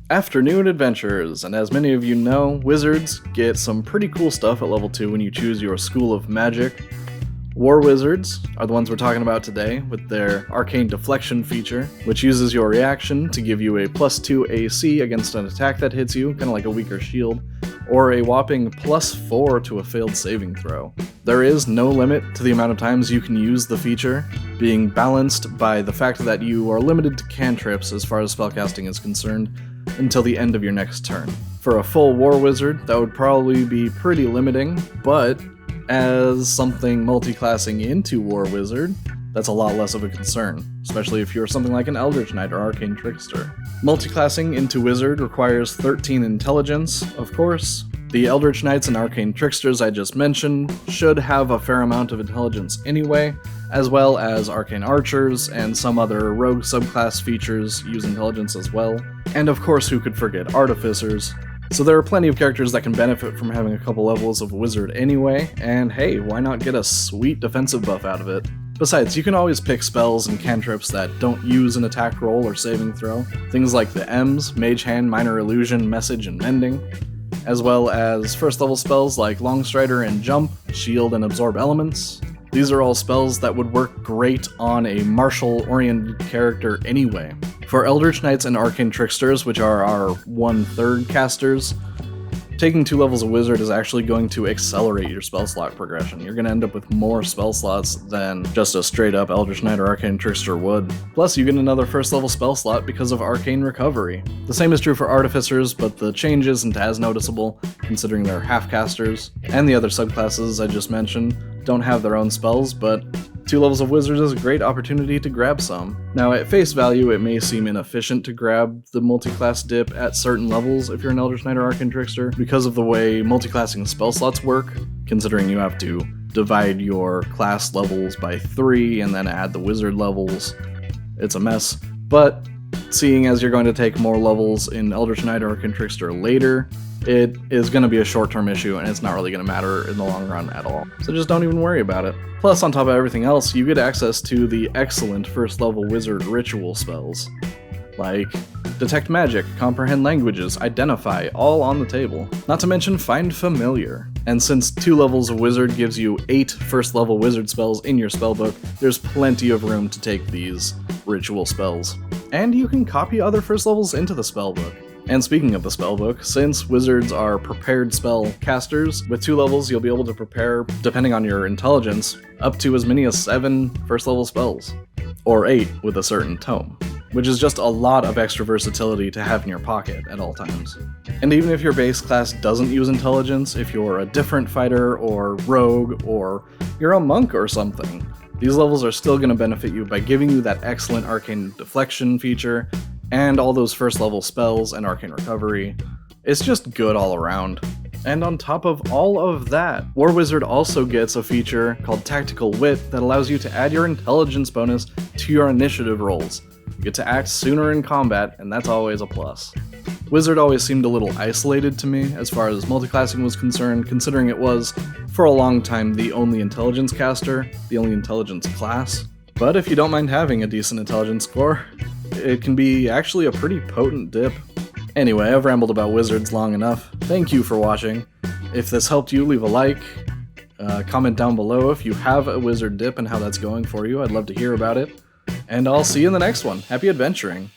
Afternoon adventures, and as many of you know, wizards get some pretty cool stuff at level 2 when you choose your school of magic. War wizards are the ones we're talking about today, with their Arcane Deflection feature, which uses your reaction to give you a +2 AC against an attack that hits you, kind of like a weaker shield, or a whopping +4 to a failed saving throw. There is no limit to the amount of times you can use the feature, being balanced by the fact that you are limited to cantrips as far as spellcasting is concerned, until the end of your next turn. For a full war wizard, that would probably be pretty limiting, but as something multi-classing into war wizard, that's a lot less of a concern, especially if you're something like an Eldritch Knight or Arcane Trickster. Multi-classing into wizard requires 13 intelligence, of course. The Eldritch Knights and Arcane Tricksters I just mentioned should have a fair amount of intelligence anyway, as well as Arcane Archers and some other rogue subclass features use intelligence as well. And of course, who could forget Artificers? So there are plenty of characters that can benefit from having a couple levels of Wizard anyway, and hey, why not get a sweet defensive buff out of it? Besides, you can always pick spells and cantrips that don't use an attack roll or saving throw, things like the M's, Mage Hand, Minor Illusion, Message, and Mending, as well as first level spells like Longstrider and Jump, Shield, and Absorb Elements. These are all spells that would work great on a martial-oriented character anyway. For Eldritch Knights and Arcane Tricksters, which are our 1/3 casters, taking 2 levels of Wizard is actually going to accelerate your spell slot progression. You're going to end up with more spell slots than just a straight-up Eldritch Knight or Arcane Trickster would. Plus, you get another first level spell slot because of Arcane Recovery. The same is true for Artificers, but the change isn't as noticeable, considering they're half-casters, and the other subclasses I just mentioned don't have their own spells, but 2 levels of Wizard is a great opportunity to grab some. Now, at face value, it may seem inefficient to grab the multi-class dip at certain levels if you're an Eldritch Knight or Arcane Trickster, because of the way multi-classing spell slots work, considering you have to divide your class levels by 3 and then add the Wizard levels. It's a mess, but seeing as you're going to take more levels in Eldritch Knight or Arcane Trickster later, it is going to be a short-term issue, and it's not really going to matter in the long run at all. So just don't even worry about it. Plus, on top of everything else, you get access to the excellent first-level wizard ritual spells, like Detect Magic, Comprehend Languages, Identify, all on the table. Not to mention Find Familiar. And since 2 levels of wizard gives you 8 first-level wizard spells in your spellbook, there's plenty of room to take these ritual spells. And you can copy other first levels into the spellbook. And speaking of the spellbook, since wizards are prepared spell casters, with 2 levels you'll be able to prepare, depending on your intelligence, up to as many as 7 first level spells. Or 8 with a certain tome, which is just a lot of extra versatility to have in your pocket at all times. And even if your base class doesn't use intelligence, if you're a different fighter or rogue, or you're a monk or something, these levels are still going to benefit you by giving you that excellent Arcane Deflection feature, and all those first level spells and Arcane Recovery. It's just good all around. And on top of all of that, War Wizard also gets a feature called Tactical Wit that allows you to add your intelligence bonus to your initiative rolls. You get to act sooner in combat, and that's always a plus. Wizard always seemed a little isolated to me as far as multiclassing was concerned, considering it was, for a long time, the only intelligence caster, the only intelligence class. But if you don't mind having a decent intelligence score, it can be actually a pretty potent dip. Anyway, I've rambled about wizards long enough. Thank you for watching. If this helped you, leave a like. Comment down below if you have a wizard dip and how that's going for you. I'd love to hear about it. And I'll see you in the next one. Happy adventuring!